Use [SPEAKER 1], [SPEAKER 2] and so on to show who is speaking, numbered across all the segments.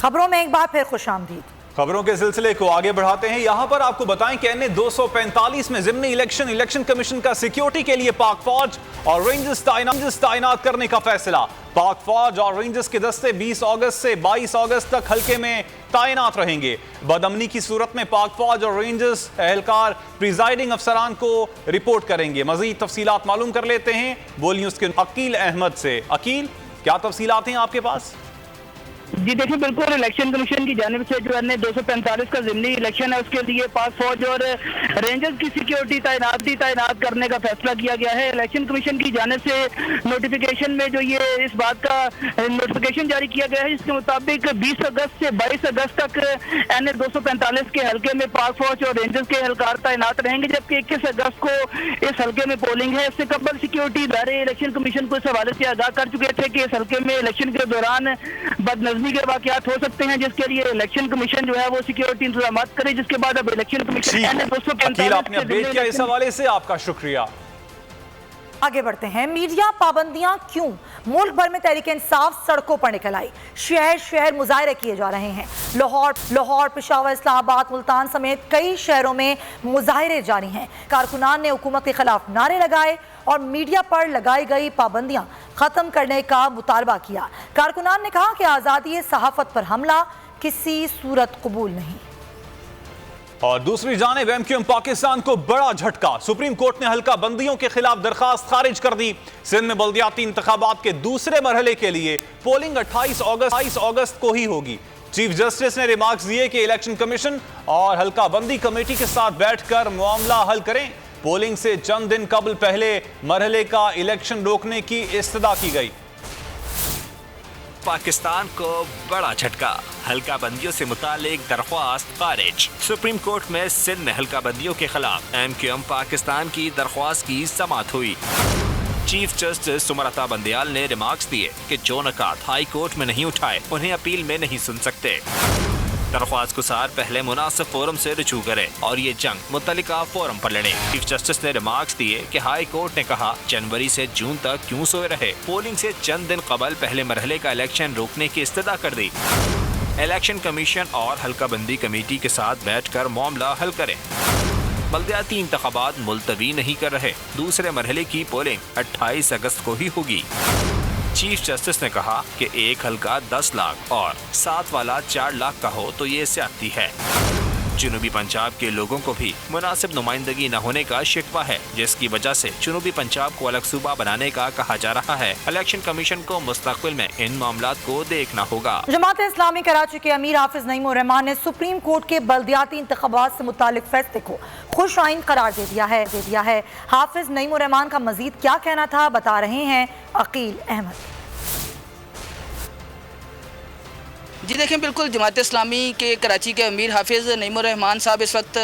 [SPEAKER 1] खबरों में एक बार फिर खुशामदीद।
[SPEAKER 2] खबरों के सिलसिले को आगे बढ़ाते हैं। यहां पर आपको बताएं कि एन 245 में ज़िमनी इलेक्शन कमीशन का सिक्योरिटी के लिए पाक फौज और रेंजर्स तैनात करने का फैसला। पाक फौज और रेंजर्स के दस्ते 20 अगस्त से 22 अगस्त तक हल्के में तैनात रहेंगे। बदअमनी की सूरत में पाक फौज और रेंजर्स एहलकार प्रिजाइडिंग अफसरान को रिपोर्ट करेंगे। मजीद तफसीलात मालूम कर लेते हैं बोल न्यूज़ के अकील अहमद से। अकील, क्या तफसीलात हैं आपके पास?
[SPEAKER 3] जी देखिए, बिल्कुल इलेक्शन कमीशन की जानिब से जो है 245 का ज़िमनी इलेक्शन है, उसके लिए पाक फौज और रेंजर्स की सिक्योरिटी तैनात करने का फैसला किया गया है। इलेक्शन कमीशन की जानिब से नोटिफिकेशन में जो ये इस बात का नोटिफिकेशन जारी किया गया है, जिसके मुताबिक 20 अगस्त से 22 अगस्त तक एन 245 के हल्के में पाक फौज और रेंजर्स के एहलकार तैनात रहेंगे, जबकि 21 अगस्त को इस हल्के में पोलिंग है। इससे कबल सिक्योरिटी इदारे इलेक्शन कमीशन को इस हवाले से आगाह कर चुके थे कि इस हल्के में इलेक्शन के दौरान बदनज़मी के वाक़यात हो सकते हैं, जिसके लिए इलेक्शन कमीशन जो है वो सिक्योरिटी इंतजाम करे, जिसके बाद अब इलेक्शन कमीशन
[SPEAKER 2] आपने अपडेट किया इस हवाले से आपका शुक्रिया।
[SPEAKER 1] आगे बढ़ते हैं। मीडिया पाबंदियां क्यों? मुल्क भर में तहरीक इंसाफ सड़कों पर निकल आई। शहर शहर मुजाहरे किए जा रहे हैं। लाहौर, पेशावर, इस्लामाबाद, मुल्तान समेत कई शहरों में मुजाहरे जारी हैं। कारकुनान ने हुकूमत के खिलाफ नारे लगाए और मीडिया पर लगाई गई पाबंदियां खत्म करने का मुतालबा किया। कारकुनान ने कहा कि आज़ादी सहाफत पर हमला किसी सूरत कबूल नहीं।
[SPEAKER 2] और दूसरी जानिब एमक्यूएम पाकिस्तान को बड़ा झटका। सुप्रीम कोर्ट ने हल्का बंदियों के खिलाफ दरखास्त खारिज कर दी। सिंध में बल्दियाती इंतखाबात के दूसरे मरहले के लिए पोलिंग 28 अगस्त को ही होगी। चीफ जस्टिस ने रिमार्क्स दिए कि इलेक्शन कमीशन और हल्का बंदी कमेटी के साथ बैठकर मामला हल करें। पोलिंग से चंद दिन कबल पहले मरहले का इलेक्शन रोकने की इस्तदा की गई।
[SPEAKER 4] पाकिस्तान को बड़ा झटका। हल्का बंदियों से मुतालिक दरख्वास्त खारिज। सुप्रीम कोर्ट में सिंध में हल्का बंदियों के खिलाफ एमक्यूएम पाकिस्तान की दरख्वास्त की समाअत हुई। चीफ जस्टिस सुमरता बंदयाल ने रिमार्क्स दिए कि जो नकात हाई कोर्ट में नहीं उठाए उन्हें अपील में नहीं सुन सकते। दरख्वास्त गुजार पहले मुनासिब फोरम से रुजू करे और ये जंग मुतल्लिका फोरम पर लड़े। चीफ जस्टिस ने रिमार्क्स दिए कि हाई कोर्ट ने कहा जनवरी से जून तक क्यों सोए रहे। पोलिंग से चंद दिन कबल पहले मरहले का इलेक्शन रोकने की इस्तदा कर दी। इलेक्शन कमीशन और हल्का बंदी कमेटी के साथ बैठकर मामला हल करें। बल्दियाती इंतखाबात मुलतवी नहीं कर रहे। दूसरे मरहले की पोलिंग 28 अगस्त को ही होगी। चीफ जस्टिस ने कहा कि एक हल्का 10 लाख और 7 वाला 4 लाख का हो तो ये ज्यादती है। जनूबी पंजाब के लोगों को भी मुनासिब नुमाइंदगी न होने का शिकवा है, जिसकी वजह से जनूबी पंजाब को अलग सूबा बनाने का कहा जा रहा है। इलेक्शन कमीशन को मुस्तकबिल में इन मामलात को देखना होगा।
[SPEAKER 1] जमात इस्लामी कराची के अमीर हाफिज नईमुर रहमान ने सुप्रीम कोर्ट के बल्दियाती इंतखाबात से मुतालिक फैसले को खुश आइन करार दे दिया है। हाफिज नईमुर रहमान का मजीद क्या कहना था, बता रहे हैं अकील अहमद।
[SPEAKER 5] जी देखें, बिल्कुल जमात इस्लामी के कराची के अमीर हाफिज़ नईमुर रहमान साहब इस वक्त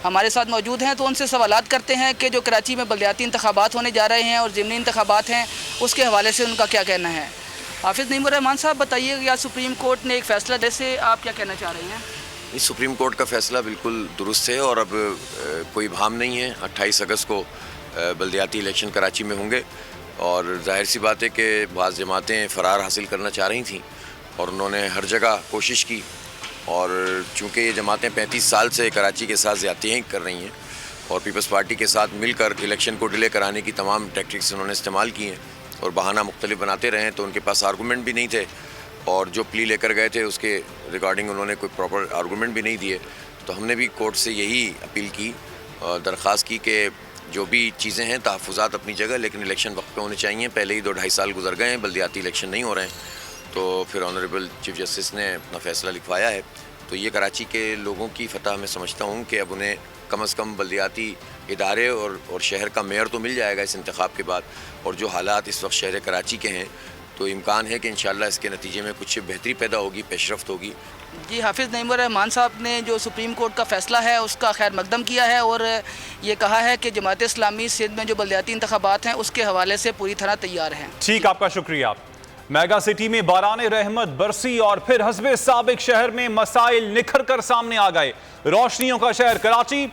[SPEAKER 5] हमारे साथ मौजूद हैं, तो उनसे सवालात करते हैं कि जो कराची में बल्दियाती इंतखाबात होने जा रहे हैं और ज़िमनी इंतखाबात हैं, उसके हवाले से उनका क्या कहना है। हाफिज़ नईमुर रहमान साहब, बताइए कि आज सुप्रीम कोर्ट ने एक फ़ैसला जैसे आप क्या कहना चाह रहे हैं?
[SPEAKER 6] इस सुप्रीम कोर्ट का फ़ैसला बिल्कुल दुरुस्त है और अब कोई भाम नहीं है। 28 अगस्त को बल्दियाती इलेक्शन कराची में होंगे और जाहिर सी बात है कि बाज़ जमातें फ़रार हासिल करना चाह रही थीं और उन्होंने हर जगह कोशिश की। और चूँकि ये जमातें 35 साल से कराची के साथ ज़्यादतियाँ कर रही हैं और पीपल्स पार्टी के साथ मिलकर इलेक्शन को डिले कराने की तमाम टैक्टिक्स उन्होंने इस्तेमाल की हैं और बहाना मुख्तलिफ बनाते रहे, तो उनके पास आर्गूमेंट भी नहीं थे और जो प्ली लेकर गए थे उसके रिगार्डिंग उन्होंने कोई प्रॉपर आर्गूमेंट भी नहीं दिए। तो हमने भी कोर्ट से यही अपील की, दरख्वास्त की कि जो भी चीज़ें हैं तहफ़्फ़ुज़ात अपनी जगह, लेकिन इलेक्शन वक्त पे होने चाहिए। पहले ही 2-2.5 साल गुजर गए हैं, बल्दियाती इलेक्शन नहीं हो रहे हैं। तो फिर ऑनरेबल चीफ जस्टिस ने अपना फ़ैसला लिखवाया है। तो ये कराची के लोगों की फ़तह मैं समझता हूँ कि अब उन्हें कम अज़ कम बल्दियाती इदारे और शहर का मेयर तो मिल जाएगा इस इंतखाब के बाद। और जो हालात इस वक्त शहर कराची के हैं, तो इम्कान है कि इंशाअल्लाह इसके नतीजे में कुछ बेहतरी पैदा होगी, पेशरफ्त होगी।
[SPEAKER 5] जी, हाफिज़ नईमुर रहमान साहब ने जो सुप्रीम कोर्ट का फ़ैसला है उसका खैर मकदम किया है और ये कहा है कि जमात इस्लामी सिंध में जो बल्दियाती इंतखाबात हैं उसके हवाले से पूरी तरह तैयार हैं।
[SPEAKER 2] ठीक, आपका शुक्रिया। मेगा सिटी में बाराने रहमत बरसी और फिर हस्बे साबिक शहर में मसाइल निखर कर सामने आ गए। रोशनियों का शहर कराची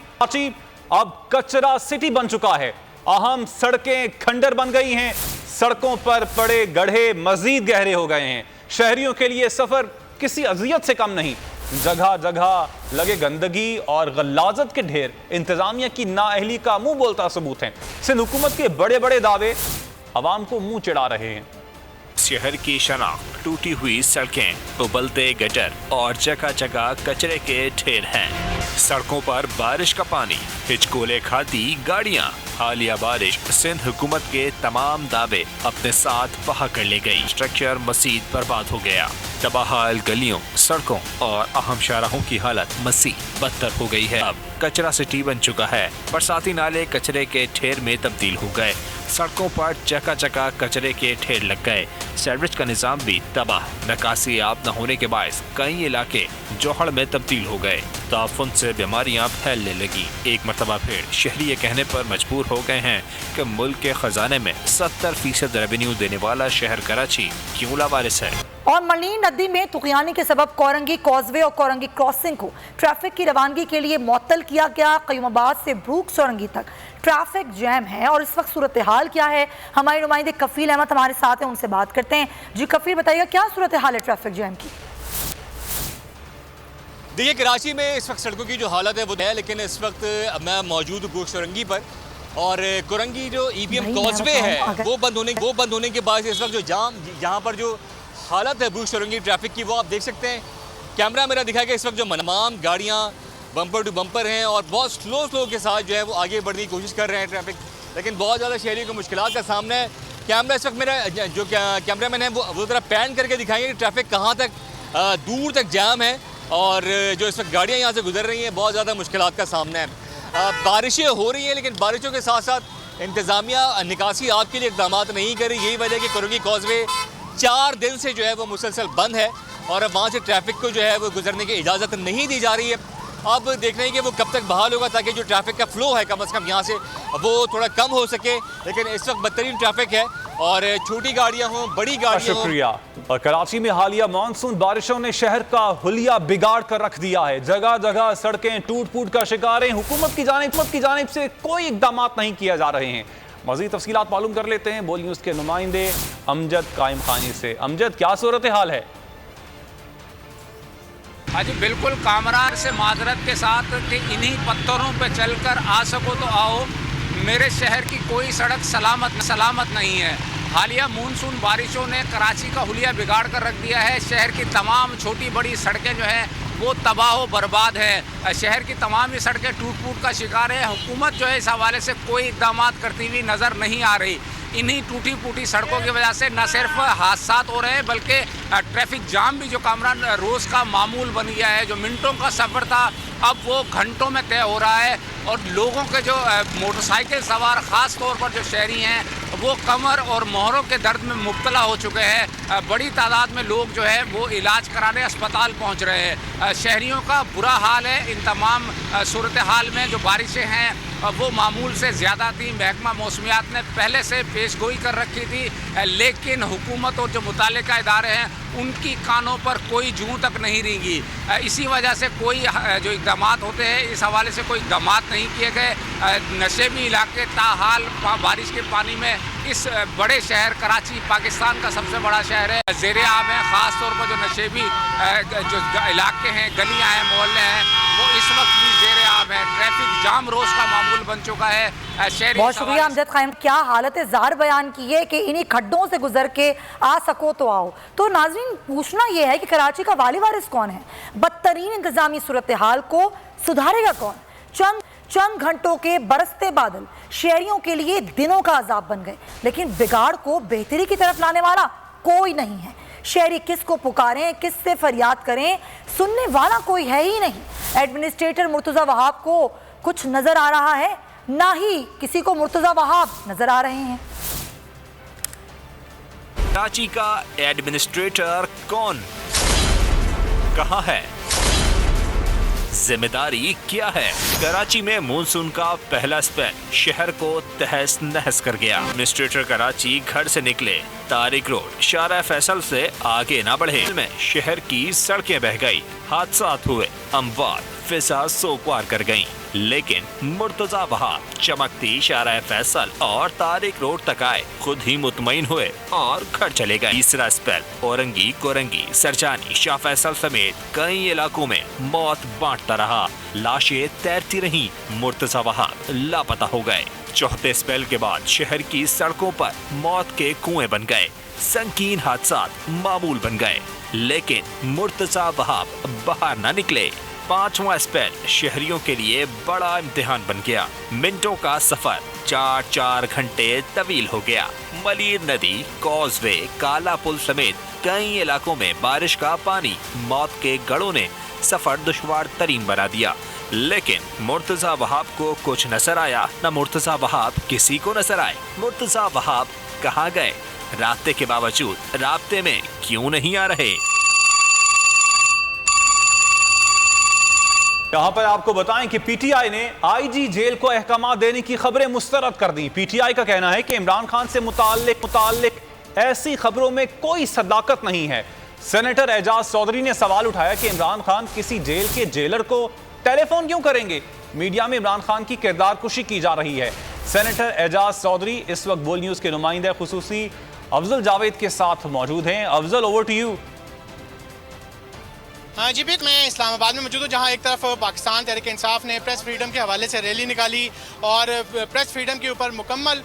[SPEAKER 2] अब कचरा सिटी बन चुका है। अहम सड़कें खंडर बन गई हैं। सड़कों पर पड़े गड्ढे मजीद गहरे हो गए हैं। शहरियों के लिए सफर किसी अजियत से कम नहीं। जगह जगह लगे गंदगी और गलाजत के ढेर इंतजामिया की नाअहली का मुंह बोलता सबूत हैं। सिंध हुकूमत के बड़े बड़े दावे अवाम को मुंह चिढ़ा रहे हैं।
[SPEAKER 4] शहर की शनाख्त, टूटी हुई सड़कें, उबलते गटर और जगह जगह कचरे के ढेर हैं। सड़कों पर बारिश का पानी, हिचकोले खाती गाड़ियां। हालिया बारिश सिंध हुकूमत के तमाम दावे अपने साथ बहा कर ले गई। स्ट्रक्चर मजीद बर्बाद हो गया। तबाहाल गलियों, सड़कों और अहम शाहराहों की हालत मजीद बदतर हो गई है। अब कचरा सिटी बन चुका है। बरसाती नाले कचरे के ढेर में तब्दील हो गए। सड़कों पर जगह जगह कचरे के ढेर लग गए। सैवरेज का निजाम भी तबाह। निकासी आब न होने के बायस कई इलाके जोहड़ में तब्दील हो गए। ताफुन से बीमारियां फैलने लगी। एक मरतबा फिर शहरी ये कहने पर मजबूर हो गए हैं कि मुल्क के खजाने में 70% रेवेन्यू देने वाला शहर कराची क्यों लावारिस है।
[SPEAKER 1] और मलनी नदी में तुगयानी के सबब कोरंगी कॉजवे और कोरंगी क्रॉसिंग को ट्रैफिक की रवानगी के लिए मुअत्तल किया गया। क़यूमाबाद से ब्रूक सोरंगी तक ट्रैफिक जैम है और इस वक्त सूरत हाल क्या है, हमारे नुमाइंदे कफील अहमद हमारे साथ हैं, उनसे बात करते हैं। जी कफील, बताइएगा क्या सूरत हाल है ट्रैफिक जैम की?
[SPEAKER 7] देखिए, कराची में इस वक्त सड़कों की जो हालत है वो है, लेकिन इस वक्त मैं मौजूद हूँ ब्रूक सोरंगी पर और कोरंगी जो EBM कॉजवे है वो बंद होने के बाद इस वक्त जो जाम यहाँ पर जो हालत है ब्रूक सोरंगी ट्रैफिक की वो आप देख सकते हैं। कैमरा मेरा दिखा कि इस वक्त जो तमाम गाड़ियाँ बम्पर टू बम्पर हैं और बहुत स्लो के साथ जो है वो आगे बढ़ने की कोशिश कर रहे हैं ट्रैफिक, लेकिन बहुत ज़्यादा शहरियों को मुश्किलात का सामना है। कैमरा इस वक्त मेरा जो कैमरामैन है वो ज़रा पैन करके दिखाएंगे कि ट्रैफिक कहाँ तक दूर तक जाम है और जो इस वक्त गाड़ियाँ यहाँ से गुजर रही हैं बहुत ज़्यादा मुश्किलात का सामना है। बारिशें हो रही हैं लेकिन बारिशों के साथ साथ इंतज़ामिया निकासी आपके लिए इक़दाम नहीं कर रही। यही वजह है कि कोरंगी कॉजवे 4 दिन से जो है वो मुसलसल बंद है और अब वहाँ से ट्रैफिक को जो है वो गुजरने की इजाज़त नहीं दी जा रही है। अब देख रहे हैं कि वो कब तक बहाल होगा ताकि जो ट्रैफिक का फ्लो है कम से कम यहाँ से वो थोड़ा कम हो सके, लेकिन इस वक्त बदतरीन ट्रैफिक है और छोटी गाड़ियाँ हों बड़ी गाड़ियाँ हों।
[SPEAKER 2] शुक्रिया। और कराची में हालिया मानसून बारिशों ने शहर का हुलिया बिगाड़ कर रख दिया है। जगह जगह सड़कें टूट फूट का शिकार हैं। हुकूमत की जानिब से कोई इकदाम नहीं किए जा रहे हैं। मज़ीद तफसीलात मालूम कर लेते हैं बोल न्यूज़ के नुमाइंदे अमजद कायम खानी से। अमजद, क्या सूरत हाल है?
[SPEAKER 8] हाँ जी, बिल्कुल कामरान से माजरत के साथ कि इन्हीं पत्थरों पे चलकर आ सको तो आओ। मेरे शहर की कोई सड़क सलामत नहीं है। हालिया मानसून बारिशों ने कराची का हुलिया बिगाड़ कर रख दिया है। शहर की तमाम छोटी बड़ी सड़कें जो हैं वो तबाह व बर्बाद है। शहर की तमाम ही सड़कें टूट फूट का शिकार है। हुकूमत जो है इस हवाले से कोई इक़दाम करती हुई नज़र नहीं आ रही। इन्हीं टूटी फूटी सड़कों की वजह से न सिर्फ हादसा हो रहे हैं बल्कि ट्रैफिक जाम भी जो कामरान रोज़ का मामूल बन गया है। जो मिनटों का सफ़र था अब वो घंटों में तय हो रहा है और लोगों के जो मोटरसाइकिल सवार ख़ास तौर पर जो शहरी हैं वो कमर और मोहरों के दर्द में मुब्तला हो चुके हैं। बड़ी तादाद में लोग जो है वो इलाज कराने अस्पताल पहुंच रहे हैं। शहरियों का बुरा हाल है। इन तमाम सूरत हाल में जो बारिशें हैं वो मामूल से ज़्यादा थी। महकमा मौसमियात ने पहले से पेशगोई कर रखी थी, लेकिन हुकूमत और जो मुतालिका इदारे हैं उनकी कानों पर कोई जूं तक नहीं रेंगी। इसी वजह से कोई जो इक़दाम होते हैं इस हवाले से कोई इक़दाम नहीं किए गए। नशेबी इलाके ताहाल बारिश के पानी में इस बड़े शहर कराची पाकिस्तान का सबसे बड़ा शहर है ज़ेरे आब है। ख़ास तौर पर जो नशेबी जो इलाके हैं, गलियाँ हैं, मोहल्ले हैं वो इस वक्त भी ज़ेरे आब है। ट्रैफिक जाम रोज़ का मामूल बन चुका है।
[SPEAKER 1] बहुत शुक्रिया अमजद खान। क्या हालत ज़ार बयान की है कि इन्हीं खड्डों से गुजर के आ सको तो आओ। तो नाज़रीन, पूछना यह है कि कराची का वाली वारिस कौन है? बदतरीन इंतजामी सूरत हाल को सुधारेगा कौन? चंद घंटों के बरसते बादल शहरियों के लिए दिनों का अजाब बन गए, लेकिन बिगाड़ को बेहतरी की तरफ लाने वाला कोई नहीं है। शहरी किस को पुकारें, किस से फरियाद करें, सुनने वाला कोई है ही नहीं। एडमिनिस्ट्रेटर मुर्तज़ा वहाब को कुछ नजर आ रहा है, ना ही किसी को मुर्तज़ा वहाब नजर आ रहे हैं।
[SPEAKER 4] कराची का एडमिनिस्ट्रेटर कौन, कहां है, जिम्मेदारी क्या है? कराची में मानसून का पहला स्पेल शहर को तहस नहस कर गया। एडमिनिस्ट्रेटर कराची घर से निकले, तारिक रोड शारा फैसल से आगे ना बढ़े में शहर की सड़कें बह गई, हादसात हुए, अमवात फिजा सोगवार कर गईं। लेकिन मुर्तजा वहाब चमकती शारा फैसल और तारिक रोड तक आए, खुद ही मुतमईन हुए और घर चले गए। तीसरा स्पेल औरंगी, कोरंगी, सरजानी, शाह फैसल समेत कई इलाकों में मौत बांटता रहा। लाशें तैरती रहीं, मुर्तजा वहाब लापता हो गए। चौथे स्पेल के बाद शहर की सड़कों पर मौत के कुएं बन गए, संकीर्ण हादसात मामूल बन गए, लेकिन मुर्तजा वहाब बाहर न निकले। पांचवा स्पेल शहरियों के लिए बड़ा इम्तिहान बन गया। मिनटों का सफर 4-4 घंटे तवील हो गया। मलीर नदी, कॉजवे, काला पुल समेत कई इलाकों में बारिश का पानी मौत के गढ़ों ने सफर दुश्वार तरीन बना दिया। लेकिन मुर्तजा वहाब को कुछ नजर आया न मुर्तजा वहाब किसी को नजर आए। मुर्तजा वहाब कहाँ गए? रास्ते के बावजूद रास्ते में क्यों नहीं आ रहे?
[SPEAKER 2] यहां पर आपको बताएं कि पीटीआई ने आईजी जेल को अहकाम देने की खबरें मुस्तरद कर दी। पीटीआई का कहना है कि इमरान खान से मुताल्लिक ऐसी खबरों में कोई सदाकत नहीं है। सेनेटर एजाज चौधरी ने सवाल उठाया कि इमरान खान किसी जेल के जेलर को टेलीफोन क्यों करेंगे? मीडिया में इमरान खान की किरदार कुशी की जा रही है। सेनेटर एजाज चौधरी इस वक्त बोल न्यूज के नुमाइंदे खुसूसी अफजल जावेद के साथ मौजूद हैं। Afzal, over to you.
[SPEAKER 9] हाँ जी, मैं इस्लामाबाद में मौजूद हूँ, जहाँ एक तरफ पाकिस्तान तहरीक इंसाफ ने प्रेस फ्रीडम के हवाले से रैली निकाली और प्रेस फ्रीडम के ऊपर मुकम्मल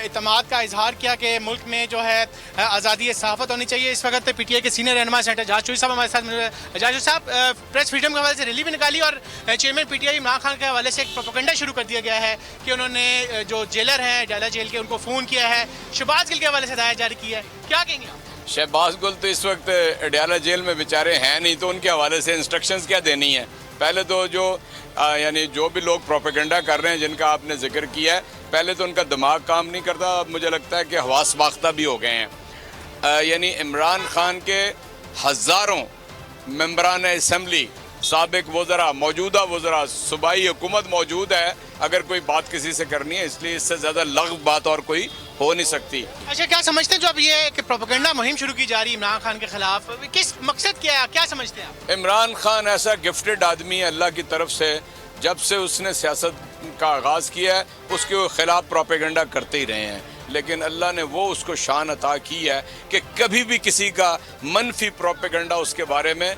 [SPEAKER 9] इत्मीनान का इजहार किया कि मुल्क में जो है आज़ादी सहाफ़त होनी चाहिए। इस वक्त पीटीआई के सीनियर रहनुमा सेनेटर एजाज चौधरी साहब हमारे साथ। एजाज साहब, प्रेस फ्रीडम के हवाले से रैली भी निकाली और चेयरमैन पीटीआई इमरान खान के हवाले से एक प्रोपेगेंडा शुरू कर दिया गया है कि उन्होंने जो जेलर हैं डाला जेल के, उनको फ़ोन किया है। शहबाज गिल के हवाले से हिदायत जारी की है, क्या कहेंगे आप?
[SPEAKER 10] शहबाज गुल तो इस वक्त अडयाला जेल में बेचारे हैं नहीं, तो उनके हवाले से इंस्ट्रक्शंस क्या देनी है? पहले तो जो यानी जो भी लोग प्रोपेगेंडा कर रहे हैं जिनका आपने जिक्र किया है, पहले तो उनका दिमाग काम नहीं करता। अब मुझे लगता है कि हवास बाख्ता भी हो गए हैं। यानी इमरान खान के हज़ारों मेंबरान असम्बली, साबिक वज़रा, मौजूदा वज़रा, सूबाई हुकूमत मौजूद है अगर कोई बात किसी से करनी है, इसलिए इससे ज़्यादा लग़्व बात और कोई हो नहीं सकती।
[SPEAKER 9] अच्छा, क्या समझते हैं जो अब ये कि प्रोपेगेंडा मुहिम शुरू की जा रही है इमरान खान के खिलाफ, किस मकसद क्या है, क्या समझते हैं आप?
[SPEAKER 10] इमरान खान ऐसा गिफ्टेड आदमी है अल्लाह की तरफ से, जब से उसने सियासत का आगाज़ किया है उसके खिलाफ प्रोपेगेंडा करते ही रहे हैं, लेकिन अल्लाह ने वो उसको शान अता की है कि कभी भी किसी का मनफी प्रोपेगेंडा उसके बारे में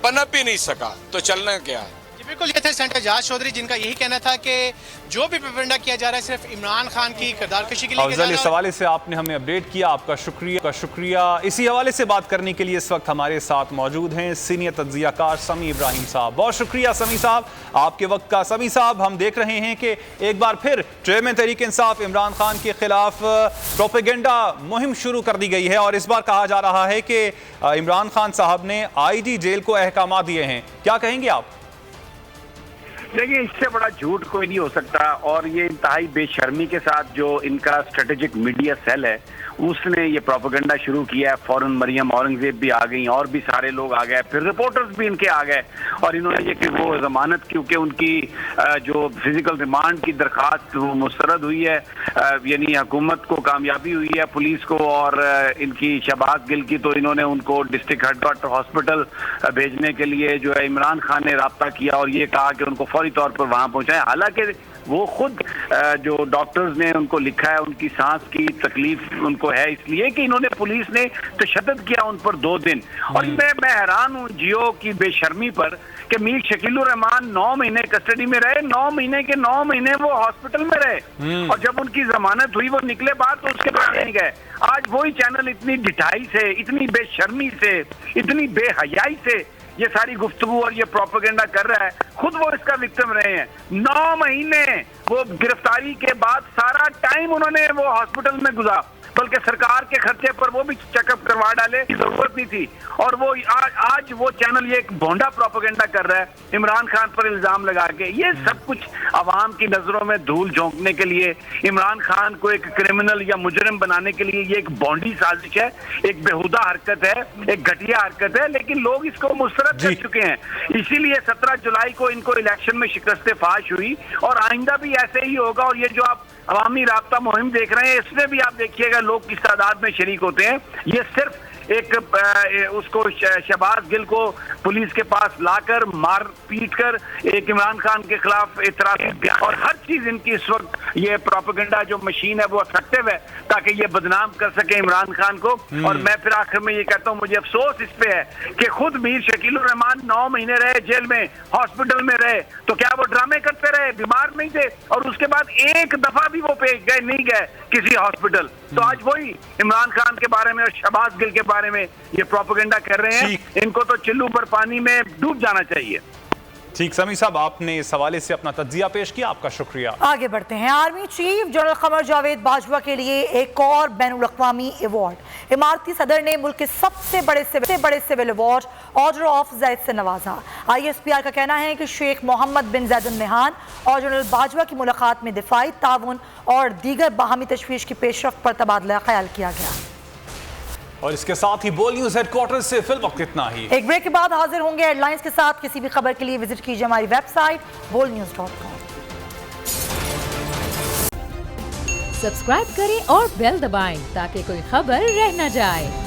[SPEAKER 10] पनप ही नहीं सका। तो चलना क्या है?
[SPEAKER 9] बिल्कुल, ये थे सेनेटर एजाज चौधरी जिनका यही कहना था कि जो भी प्रोपेगेंडा किया जा रहा है सिर्फ इमरान खान की किरदार कशी के लिए किया जा रहा है।
[SPEAKER 2] इस हवाले से आपने हमें अपडेट किया, आपका शुक्रिया। इसी हवाले से बात करने के लिए इस वक्त हमारे साथ मौजूद हैं सीनियर तज्जियाकार समी इब्राहिम साहब। बहुत शुक्रिया समी साहब आपके वक्त का। समी साहब, हम देख रहे हैं कि एक बार फिर चेयरमैन तहरीक इंसाफ इमरान खान के खिलाफ प्रोपेगेंडा मुहिम शुरू कर दी गई है और इस बार कहा जा रहा है कि इमरान खान साहब ने आईजी जेल को अहकाम दिए हैं। क्या कहेंगे आप?
[SPEAKER 11] देखिए, इससे बड़ा झूठ कोई नहीं हो सकता और ये इंतहाई बेशर्मी के साथ जो इनका स्ट्रेटेजिक मीडिया सेल है उसने ये प्रोपेगेंडा शुरू किया है। फौरन मरियम औरंगजेब भी आ गई और भी सारे लोग आ गए, फिर रिपोर्टर्स भी इनके आ गए और इन्होंने ये कि वो जमानत, क्योंकि उनकी जो फिजिकल रिमांड की दरखास्त वो मुस्तरद हुई है, यानी हुकूमत को कामयाबी हुई है, पुलिस को और इनकी शहबाज गिल की, तो इन्होंने उनको डिस्ट्रिक्ट हेडक्वार्टर हॉस्पिटल भेजने के लिए जो है इमरान खान ने रब्ता किया और ये कहा कि उनको फौरी तौर पर वहाँ पहुँचाएं। हालांकि वो खुद जो डॉक्टर्स ने उनको लिखा है उनकी सांस की तकलीफ उनको है इसलिए कि इन्होंने, पुलिस ने तशद्दुद किया उन पर 2 दिन। और मैं हैरान हूँ जियो की बेशर्मी पर कि मीर शकीलुर रहमान 9 महीने कस्टडी में रहे, 9 महीने के 9 महीने वो हॉस्पिटल में रहे और जब उनकी जमानत हुई वो निकले बाद तो उसके बाद नहीं गए। आज वही चैनल इतनी ढिठाई से, इतनी बेशर्मी से, इतनी बेहयाई से ये सारी गुफ्तगू और ये प्रोपेगेंडा कर रहा है, खुद वो इसका विक्टिम रहे हैं। 9 महीने वो गिरफ्तारी के बाद सारा टाइम उन्होंने वो हॉस्पिटल में गुजारा, बल्कि सरकार के खर्चे पर वो भी चेकअप करवा डाले की जरूरत नहीं थी। और वो आज वो चैनल ये एक भोंडा प्रोपेगेंडा कर रहा है इमरान खान पर इल्जाम लगा के। ये सब कुछ अवाम की नजरों में धूल झोंकने के लिए, इमरान खान को एक क्रिमिनल या मुजरिम बनाने के लिए ये एक भोंडी साजिश है, एक बेहुदा हरकत है, एक घटिया हरकत है, लेकिन लोग इसको मुस्तरद कर चुके हैं। इसीलिए 17 जुलाई को इनको इलेक्शन में शिकस्त फाश हुई और आइंदा भी ऐसे ही होगा। और ये जो आप अवामी राब्ता मुहिम देख रहे हैं इसमें भी आप देखिएगा लोग किस तादाद में शरीक होते हैं। ये सिर्फ एक उसको शहबाज गिल को पुलिस के पास लाकर मार पीट कर एक इमरान खान के खिलाफ इतराज़, और हर चीज इनकी इस वक्त ये प्रोपेगेंडा जो मशीन है वो इफेक्टिव है ताकि ये बदनाम कर सके इमरान खान को। और मैं फिर आखिर में ये कहता हूँ, मुझे अफसोस इस पे है कि खुद मीर शकील उर रहमान 9 महीने रहे जेल में, हॉस्पिटल में रहे, तो क्या वो ड्रामे करते रहे, बीमार नहीं थे, और उसके बाद एक दफा भी वो पे गए नहीं गए किसी हॉस्पिटल। तो आज वही इमरान खान के बारे में और शहबाज गिल के बारे में ये प्रोपेगेंडा कर रहे हैं। इनको तो चिल्लू पर पानी में डूब जाना चाहिए।
[SPEAKER 2] ठीक, समी साहब आपने इस हवाले से अपना तज्जिया पेश किया, आपका शुक्रिया।
[SPEAKER 1] आगे बढ़ते हैं। Army chief general Qamar Javed Bajwa के लिए एक और बैनुल-अक़वामी अवार्ड। इमारती सदर ने मुल्क के सबसे बड़े सिविल अवार्ड ऑर्डर ऑफ ज़ैद से नवाजा। ISPR का कहना है कि शेख मोहम्मद बिन ज़ैद अल नहान और जनरल बाजवा की मुलाकात में दिफाई ताउन और दीगर बाहमी तशवीश की पेशरफ्त पर तबादला ख्याल किया गया।
[SPEAKER 2] और इसके साथ ही बोल न्यूज हेडक्वार्टर से फिल वक्त इतना ही।
[SPEAKER 1] एक ब्रेक के बाद हाजिर होंगे हेडलाइंस के साथ। किसी भी खबर के लिए विजिट कीजिए हमारी वेबसाइट bolnews.com।
[SPEAKER 12] सब्सक्राइब करें और बेल दबाएं ताकि कोई खबर रह न जाए।